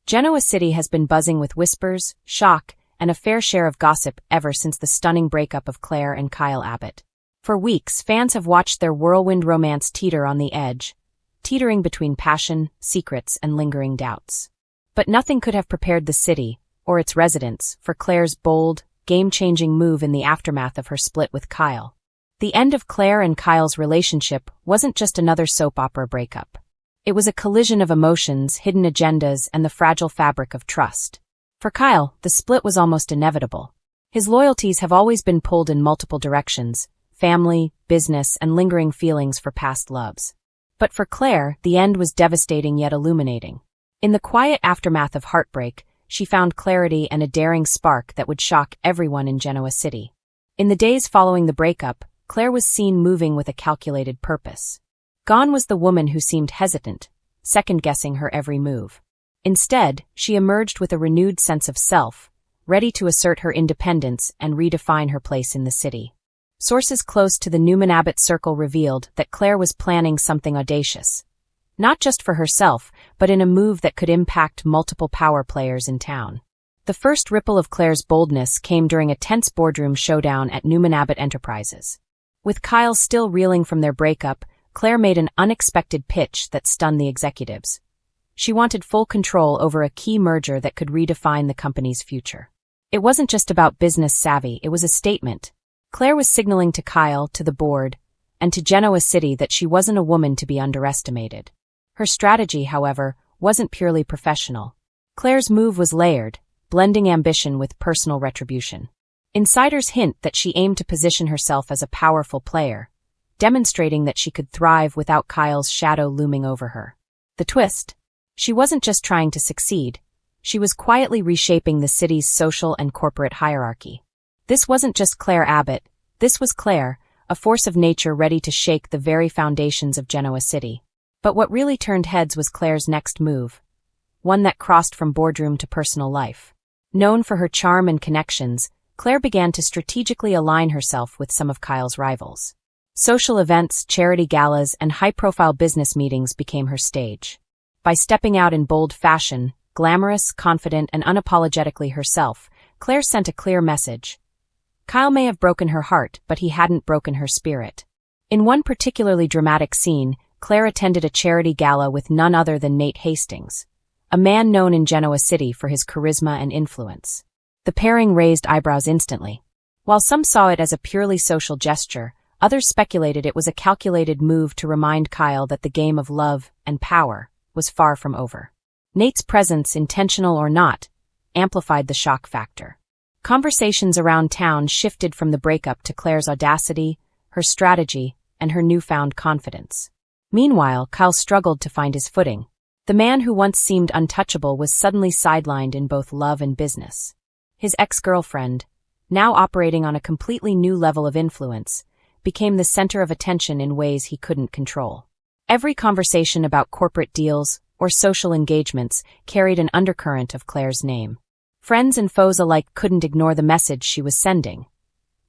Genoa City has been buzzing with whispers, shock, and a fair share of gossip ever since the stunning breakup of Claire and Kyle Abbott. For weeks, fans have watched their whirlwind romance teeter on the edge, teetering between passion, secrets, and lingering doubts. But nothing could have prepared the city, or its residents, for Claire's bold, game-changing move in the aftermath of her split with Kyle. The end of Claire and Kyle's relationship wasn't just another soap opera breakup. It was a collision of emotions, hidden agendas, and the fragile fabric of trust. For Kyle, the split was almost inevitable. His loyalties have always been pulled in multiple directions: family, business, and lingering feelings for past loves. But for Claire, the end was devastating yet illuminating. In the quiet aftermath of heartbreak, she found clarity and a daring spark that would shock everyone in Genoa City. In the days following the breakup, Claire was seen moving with a calculated purpose. Gone was the woman who seemed hesitant, second-guessing her every move. Instead, she emerged with a renewed sense of self, ready to assert her independence and redefine her place in the city. Sources close to the Newman Abbott circle revealed that Claire was planning something audacious. Not just for herself, but in a move that could impact multiple power players in town. The first ripple of Claire's boldness came during a tense boardroom showdown at Newman Abbott Enterprises. With Kyle still reeling from their breakup, Claire made an unexpected pitch that stunned the executives. She wanted full control over a key merger that could redefine the company's future. It wasn't just about business savvy, it was a statement. Claire was signaling to Kyle, to the board, and to Genoa City that she wasn't a woman to be underestimated. Her strategy, however, wasn't purely professional. Claire's move was layered, blending ambition with personal retribution. Insiders hint that she aimed to position herself as a powerful player, demonstrating that she could thrive without Kyle's shadow looming over her. The twist: she wasn't just trying to succeed, she was quietly reshaping the city's social and corporate hierarchy. This wasn't just Claire Abbott, this was Claire, a force of nature ready to shake the very foundations of Genoa City. But what really turned heads was Claire's next move, one that crossed from boardroom to personal life. Known for her charm and connections, Claire began to strategically align herself with some of Kyle's rivals. Social events, charity galas, and high-profile business meetings became her stage. By stepping out in bold fashion, glamorous, confident, and unapologetically herself, Claire sent a clear message. Kyle may have broken her heart, but he hadn't broken her spirit. In one particularly dramatic scene, Claire attended a charity gala with none other than Nate Hastings, a man known in Genoa City for his charisma and influence. The pairing raised eyebrows instantly. While some saw it as a purely social gesture, others speculated it was a calculated move to remind Kyle that the game of love and power was far from over. Nate's presence, intentional or not, amplified the shock factor. Conversations around town shifted from the breakup to Claire's audacity, her strategy, and her newfound confidence. Meanwhile, Kyle struggled to find his footing. The man who once seemed untouchable was suddenly sidelined in both love and business. His ex-girlfriend, now operating on a completely new level of influence, became the center of attention in ways he couldn't control. Every conversation about corporate deals or social engagements carried an undercurrent of Claire's name. Friends and foes alike couldn't ignore the message she was sending.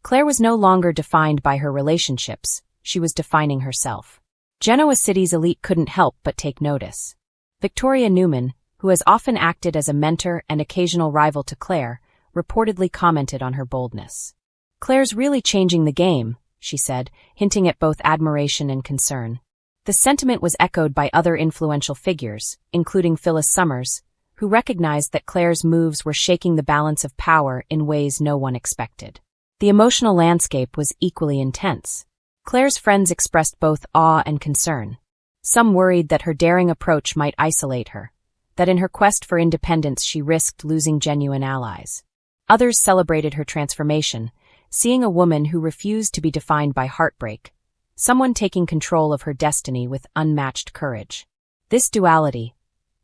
Claire was no longer defined by her relationships, she was defining herself. Genoa City's elite couldn't help but take notice. Victoria Newman, who has often acted as a mentor and occasional rival to Claire, reportedly commented on her boldness. "Claire's really changing the game," she said, hinting at both admiration and concern. The sentiment was echoed by other influential figures, including Phyllis Summers, who recognized that Claire's moves were shaking the balance of power in ways no one expected. The emotional landscape was equally intense. Claire's friends expressed both awe and concern. Some worried that her daring approach might isolate her, that in her quest for independence she risked losing genuine allies. Others celebrated her transformation, seeing a woman who refused to be defined by heartbreak, someone taking control of her destiny with unmatched courage. This duality,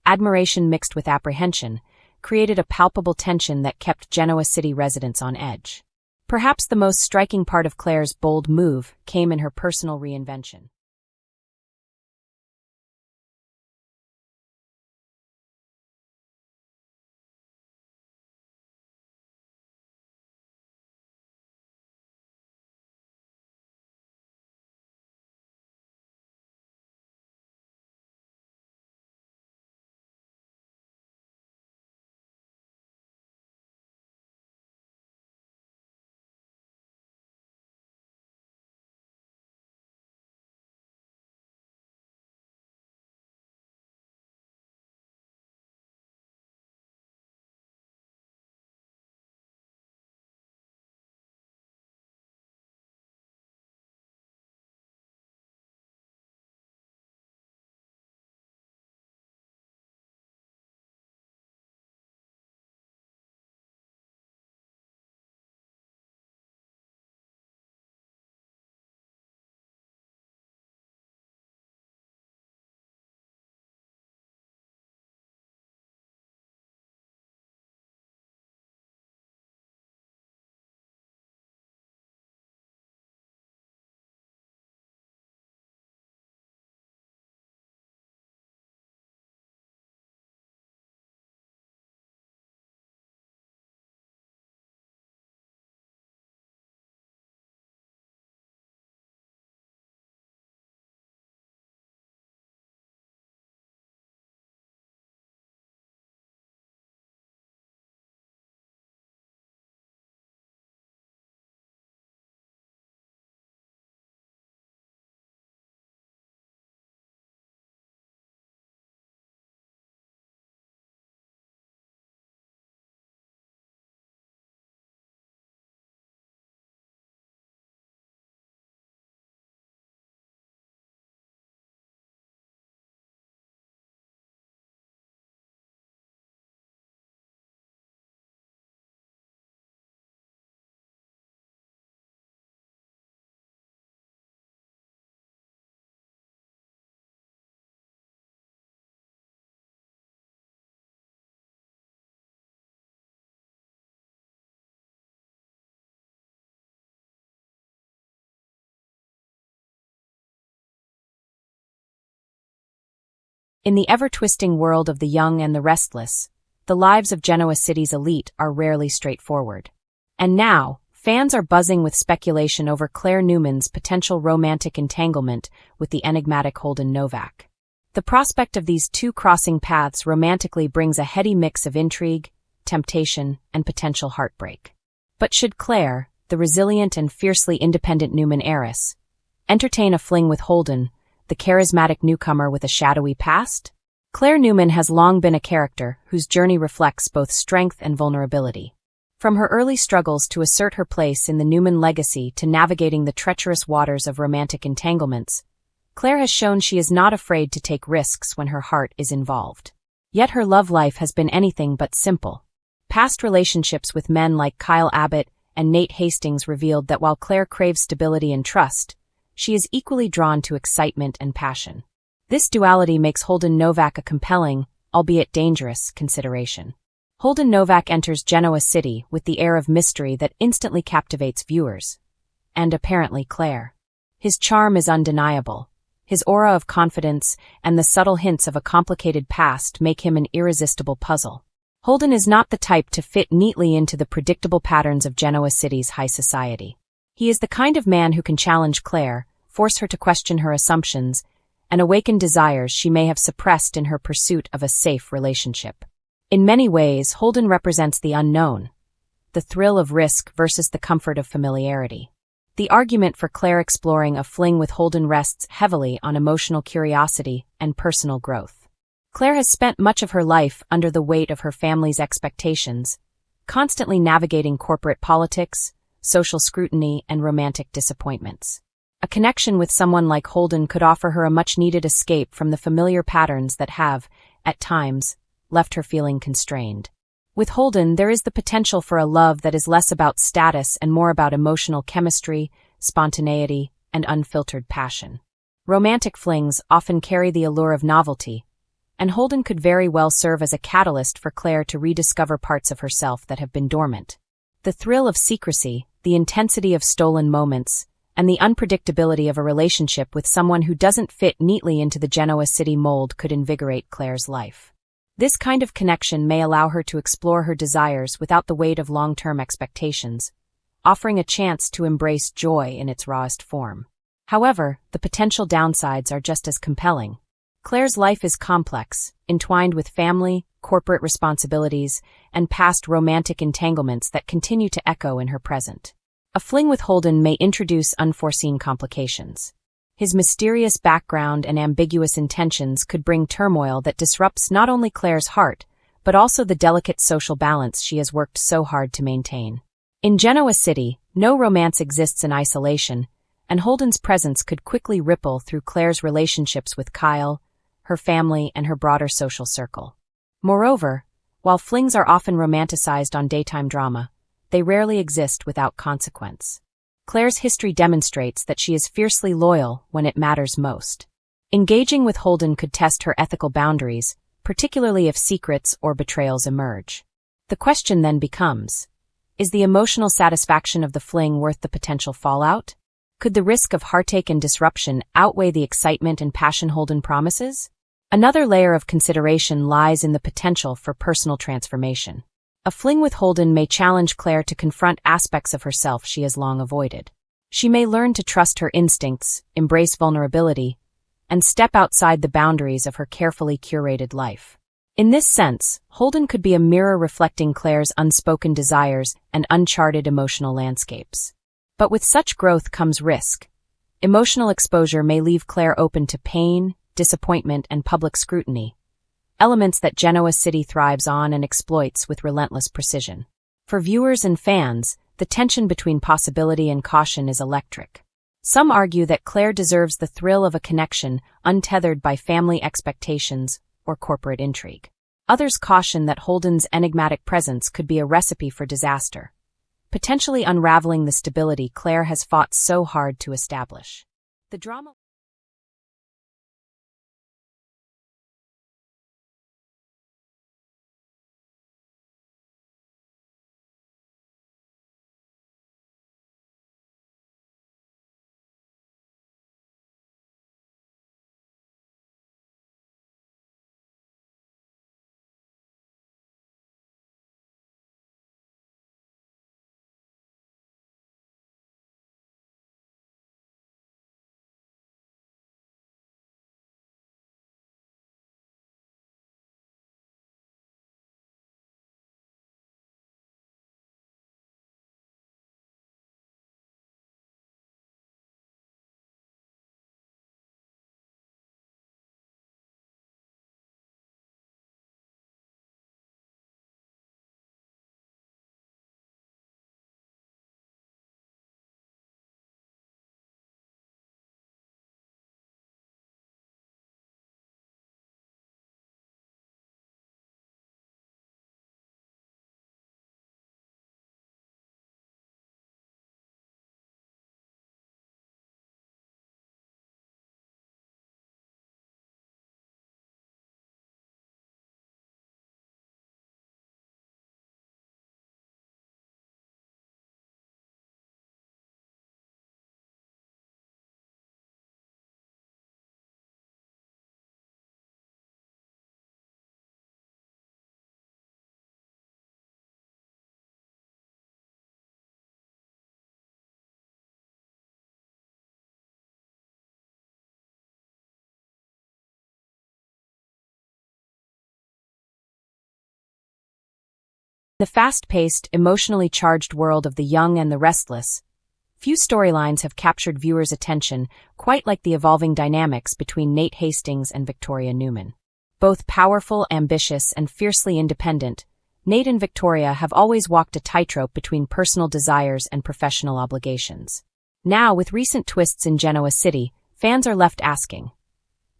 admiration mixed with apprehension, created a palpable tension that kept Genoa City residents on edge. Perhaps the most striking part of Claire's bold move came in her personal reinvention. In the ever-twisting world of the young and the restless, the lives of Genoa City's elite are rarely straightforward. And now, fans are buzzing with speculation over Claire Newman's potential romantic entanglement with the enigmatic Holden Novak. The prospect of these two crossing paths romantically brings a heady mix of intrigue, temptation, and potential heartbreak. But should Claire, the resilient and fiercely independent Newman heiress, entertain a fling with Holden, the charismatic newcomer with a shadowy past? Claire Newman has long been a character whose journey reflects both strength and vulnerability. From her early struggles to assert her place in the Newman legacy to navigating the treacherous waters of romantic entanglements, Claire has shown she is not afraid to take risks when her heart is involved. Yet her love life has been anything but simple. Past relationships with men like Kyle Abbott and Nate Hastings revealed that while Claire craves stability and trust, she is equally drawn to excitement and passion. This duality makes Holden Novak a compelling, albeit dangerous, consideration. Holden Novak enters Genoa City with the air of mystery that instantly captivates viewers. And apparently Claire. His charm is undeniable. His aura of confidence and the subtle hints of a complicated past make him an irresistible puzzle. Holden is not the type to fit neatly into the predictable patterns of Genoa City's high society. He is the kind of man who can challenge Claire, force her to question her assumptions, and awaken desires she may have suppressed in her pursuit of a safe relationship. In many ways, Holden represents the unknown, the thrill of risk versus the comfort of familiarity. The argument for Claire exploring a fling with Holden rests heavily on emotional curiosity and personal growth. Claire has spent much of her life under the weight of her family's expectations, constantly navigating corporate politics, social scrutiny, and romantic disappointments. A connection with someone like Holden could offer her a much-needed escape from the familiar patterns that have, at times, left her feeling constrained. With Holden, there is the potential for a love that is less about status and more about emotional chemistry, spontaneity, and unfiltered passion. Romantic flings often carry the allure of novelty, and Holden could very well serve as a catalyst for Claire to rediscover parts of herself that have been dormant. The thrill of secrecy, the intensity of stolen moments, and the unpredictability of a relationship with someone who doesn't fit neatly into the Genoa City mold could invigorate Claire's life. This kind of connection may allow her to explore her desires without the weight of long-term expectations, offering a chance to embrace joy in its rawest form. However, the potential downsides are just as compelling. Claire's life is complex, entwined with family, corporate responsibilities, and past romantic entanglements that continue to echo in her present. A fling with Holden may introduce unforeseen complications. His mysterious background and ambiguous intentions could bring turmoil that disrupts not only Claire's heart, but also the delicate social balance she has worked so hard to maintain. In Genoa City, no romance exists in isolation, and Holden's presence could quickly ripple through Claire's relationships with Kyle, her family, and her broader social circle. Moreover, while flings are often romanticized on daytime drama, they rarely exist without consequence. Claire's history demonstrates that she is fiercely loyal when it matters most. Engaging with Holden could test her ethical boundaries, particularly if secrets or betrayals emerge. The question then becomes, is the emotional satisfaction of the fling worth the potential fallout? Could the risk of heartache and disruption outweigh the excitement and passion Holden promises? Another layer of consideration lies in the potential for personal transformation. A fling with Holden may challenge Claire to confront aspects of herself she has long avoided. She may learn to trust her instincts, embrace vulnerability, and step outside the boundaries of her carefully curated life. In this sense, Holden could be a mirror reflecting Claire's unspoken desires and uncharted emotional landscapes. But with such growth comes risk. Emotional exposure may leave Claire open to pain, disappointment, and public scrutiny, elements that Genoa City thrives on and exploits with relentless precision. For viewers and fans, the tension between possibility and caution is electric. Some argue that Claire deserves the thrill of a connection untethered by family expectations or corporate intrigue. Others caution that Holden's enigmatic presence could be a recipe for disaster, potentially unraveling the stability Claire has fought so hard to establish. The drama The fast-paced, emotionally charged world of the young and the restless, few storylines have captured viewers' attention quite like the evolving dynamics between Nate Hastings and Victoria Newman. Both powerful, ambitious, and fiercely independent, Nate and Victoria have always walked a tightrope between personal desires and professional obligations. Now, with recent twists in Genoa City, fans are left asking,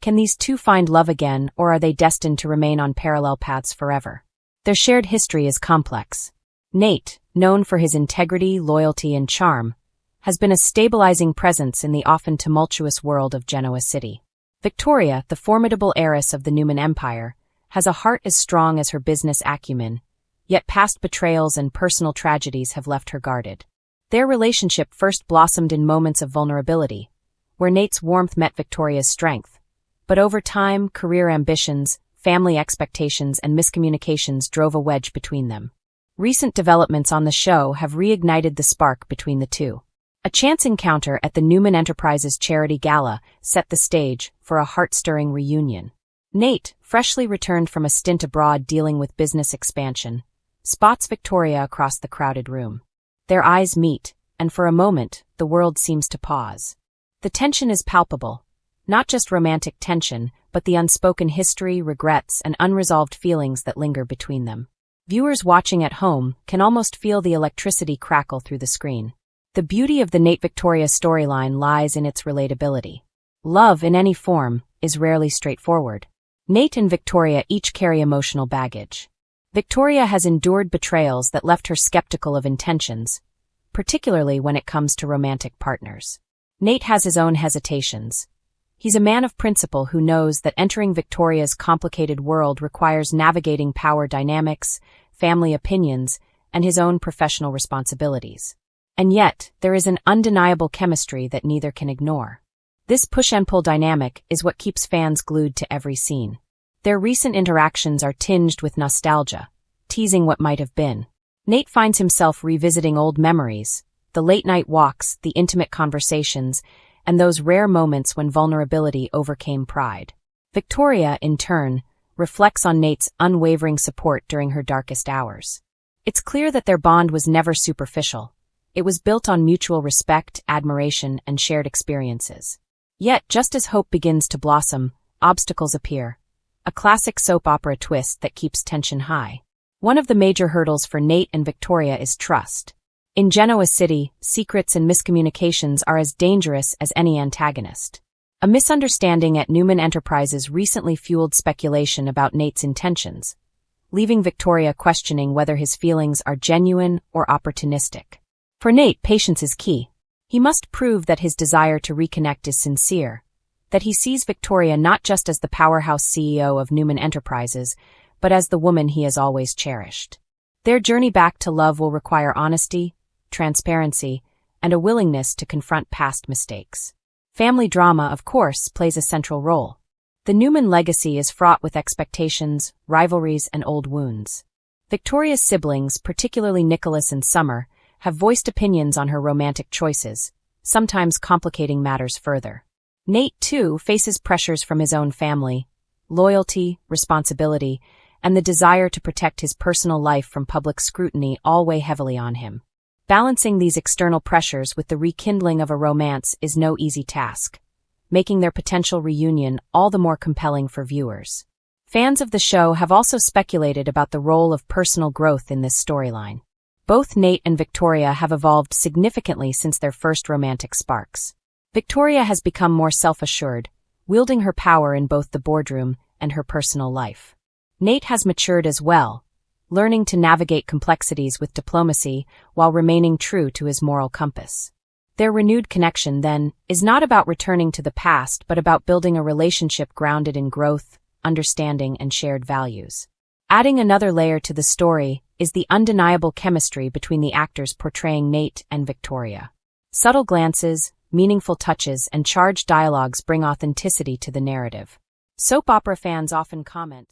can these two find love again, or are they destined to remain on parallel paths forever? Their shared history is complex. Nate, known for his integrity, loyalty, and charm, has been a stabilizing presence in the often tumultuous world of Genoa City. Victoria, the formidable heiress of the Newman Empire, has a heart as strong as her business acumen, yet past betrayals and personal tragedies have left her guarded. Their relationship first blossomed in moments of vulnerability, where Nate's warmth met Victoria's strength. But over time, career ambitions, family expectations, and miscommunications drove a wedge between them. Recent developments on the show have reignited the spark between the two. A chance encounter at the Newman Enterprises charity gala set the stage for a heart-stirring reunion. Nate, freshly returned from a stint abroad dealing with business expansion, spots Victoria across the crowded room. Their eyes meet, and for a moment, the world seems to pause. The tension is palpable. Not just romantic tension, but the unspoken history, regrets, and unresolved feelings that linger between them. Viewers watching at home can almost feel the electricity crackle through the screen. The beauty of the Nate-Victoria storyline lies in its relatability. Love, in any form, is rarely straightforward. Nate and Victoria each carry emotional baggage. Victoria has endured betrayals that left her skeptical of intentions, particularly when it comes to romantic partners. Nate has his own hesitations. He's a man of principle who knows that entering Victoria's complicated world requires navigating power dynamics, family opinions, and his own professional responsibilities. And yet, there is an undeniable chemistry that neither can ignore. This push-and-pull dynamic is what keeps fans glued to every scene. Their recent interactions are tinged with nostalgia, teasing what might have been. Nate finds himself revisiting old memories, the late-night walks, the intimate conversations, and those rare moments when vulnerability overcame pride. Victoria, in turn, reflects on Nate's unwavering support during her darkest hours. It's clear that their bond was never superficial. It was built on mutual respect, admiration, and shared experiences. Yet, just as hope begins to blossom, obstacles appear. A classic soap opera twist that keeps tension high. One of the major hurdles for Nate and Victoria is trust. In Genoa City, secrets and miscommunications are as dangerous as any antagonist. A misunderstanding at Newman Enterprises recently fueled speculation about Nate's intentions, leaving Victoria questioning whether his feelings are genuine or opportunistic. For Nate, patience is key. He must prove that his desire to reconnect is sincere, that he sees Victoria not just as the powerhouse CEO of Newman Enterprises, but as the woman he has always cherished. Their journey back to love will require honesty, transparency, and a willingness to confront past mistakes. Family drama, of course, plays a central role. The Newman legacy is fraught with expectations, rivalries, and old wounds. Victoria's siblings, particularly Nicholas and Summer, have voiced opinions on her romantic choices, sometimes complicating matters further. Nate, too, faces pressures from his own family, loyalty, responsibility, and the desire to protect his personal life from public scrutiny all weigh heavily on him. Balancing these external pressures with the rekindling of a romance is no easy task, making their potential reunion all the more compelling for viewers. Fans of the show have also speculated about the role of personal growth in this storyline. Both Nate and Victoria have evolved significantly since their first romantic sparks. Victoria has become more self-assured, wielding her power in both the boardroom and her personal life. Nate has matured as well, learning to navigate complexities with diplomacy while remaining true to his moral compass. Their renewed connection, then, is not about returning to the past but about building a relationship grounded in growth, understanding, and shared values. Adding another layer to the story is the undeniable chemistry between the actors portraying Nate and Victoria. Subtle glances, meaningful touches, and charged dialogues bring authenticity to the narrative. Soap opera fans often comment,